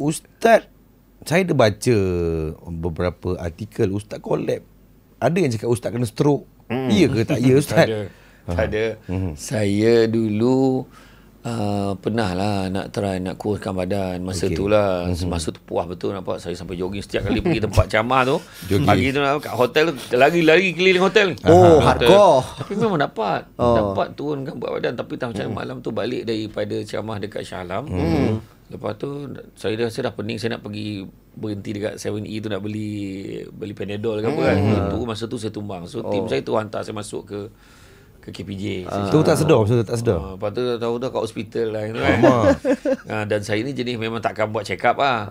Ustaz, saya ada baca beberapa artikel Ustaz collab. Ada yang cakap Ustaz kena stroke. Ya ke tak ya Ustaz? Tak ada. Saya dulu pernah lah nak try nak kuruskan badan. Masa tu lah. Masa tu puas betul nampak. Saya sampai jogging setiap kali pergi tempat ceramah tu. Pagi tu kat hotel tu lari-lari keliling hotel. Hardcore. Tapi memang dapat. Dapat turunkan berat badan. Tapi tak macam malam tu balik daripada ceramah dekat Shah Alam. Lepas tu saya dah pening, saya nak pergi berhenti dekat 7E tu nak beli Panadol ke apa kan. Masa tu saya tumbang. So tim saya tu hantar saya masuk ke KPJ. Tu tak sedar, tak sedar. Lepas tu tahu dah kat hospital lah gitu kan. Dan saya ni jenis memang takkan buat check up lah.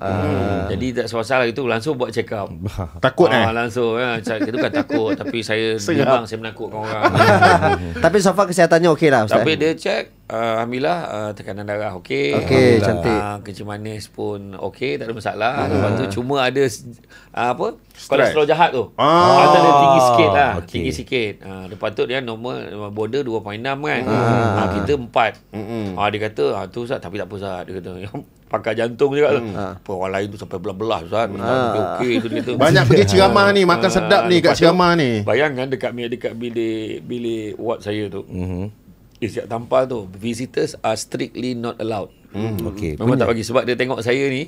Jadi tak pasal itu langsung buat check up. Takut langsung itu kan takut. Tapi saya memang saya menakutkan orang. Tapi so far kesihatannya okey lah Ustaz. Tapi dia check, alhamdulillah tekanan darah okey. Okey, cantik. Kencing manis pun okey, tak ada masalah. Lepas tu cuma ada kolesterol jahat tu. Ada tinggi sikit lah. Tinggi sikit. Lepas tu dia normal border 2.6 kan. Kita 4. Dia kata tu Ustaz, tapi tak apa Ustaz. Dia kata pakar jantung juga tu. Orang lain tu sampai belah-belah Ustaz. Okey tu dia kata. Banyak pergi ceramah ni, makan sedap ni kat ceramah ni. Bayangkan dekat bilik ward saya tu. Siap tampal tu, visitors are strictly not allowed. Okey. Memang tak bagi sebab dia tengok saya ni